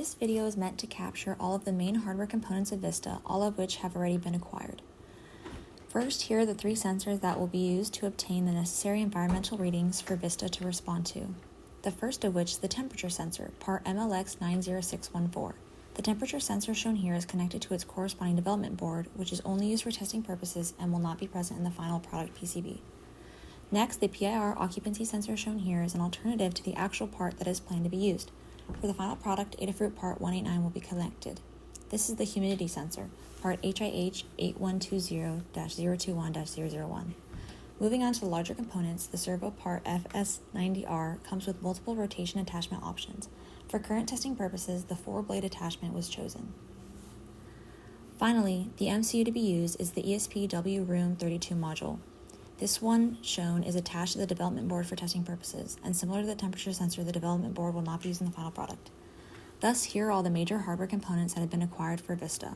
This video is meant to capture all of the main hardware components of Vista, all of which have already been acquired. First, here are the 3 sensors that will be used to obtain the necessary environmental readings for Vista to respond to. The first of which is the temperature sensor, part MLX90614. The temperature sensor shown here is connected to its corresponding development board, which is only used for testing purposes and will not be present in the final product PCB. Next, the PIR occupancy sensor shown here is an alternative to the actual part that is planned to be used. For the final product, Adafruit part 189 will be connected. This is the humidity sensor, part HIH8120-021-001. Moving on to the larger components, the servo part FS90R comes with multiple rotation attachment options. For current testing purposes, the 4-blade attachment was chosen. Finally, the MCU to be used is the ESP-W Room 32 module. This one shown is attached to the development board for testing purposes, and similar to the temperature sensor, the development board will not be used in the final product. Thus, here are all the major hardware components that have been acquired for Vista.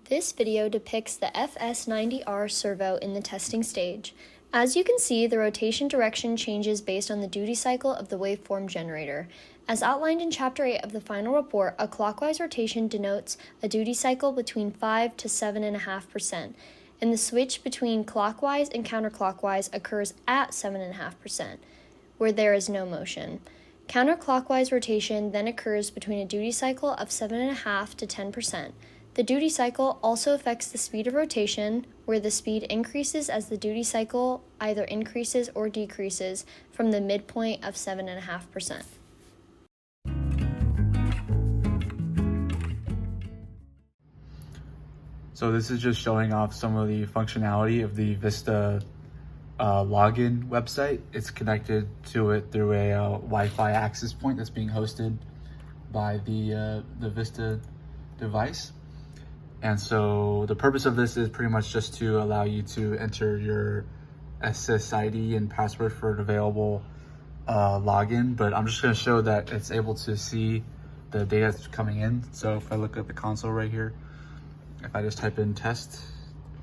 This video depicts the FS90R servo in the testing stage. As you can see, the rotation direction changes based on the duty cycle of the waveform generator. As outlined in Chapter 8 of the final report, a clockwise rotation denotes a duty cycle between 5 to 7.5%, and the switch between clockwise and counterclockwise occurs at 7.5%, where there is no motion. Counterclockwise rotation then occurs between a duty cycle of 7.5 to 10%. The duty cycle also affects the speed of rotation, where the speed increases as the duty cycle either increases or decreases from the midpoint of 7.5%. So this is just showing off some of the functionality of the Vista login website. It's connected to it through a Wi-Fi access point that's being hosted by the Vista device. And so the purpose of this is pretty much just to allow you to enter your SSID and password for an available login. But I'm just going to show that it's able to see the data that's coming in. So if I look at the console right here, if I just type in test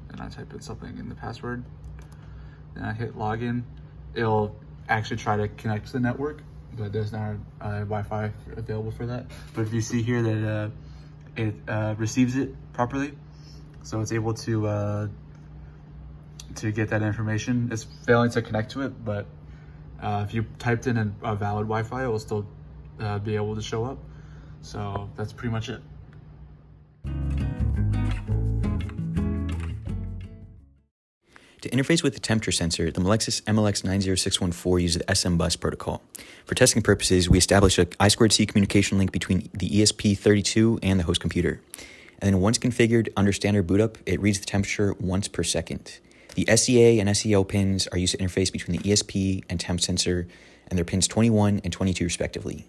and I type in something in the password, and I hit login, it'll actually try to connect to the network, but there's not Wi-Fi available for that. But if you see here that it receives it properly, so it's able to get that information. It's failing to connect to it, but if you typed in a valid Wi-Fi, it will still be able to show up. So that's pretty much it. To interface with the temperature sensor, the Melexis MLX90614 uses the SM bus protocol. For testing purposes, we established a I2C communication link between the ESP32 and the host computer. And then once configured under standard boot up, it reads the temperature once per second. The SEA and SEO pins are used to interface between the ESP and temp sensor, and they're pins 21 and 22 respectively.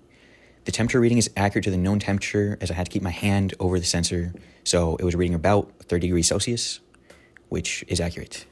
The temperature reading is accurate to the known temperature, as I had to keep my hand over the sensor, so it was reading about 30 degrees Celsius, which is accurate.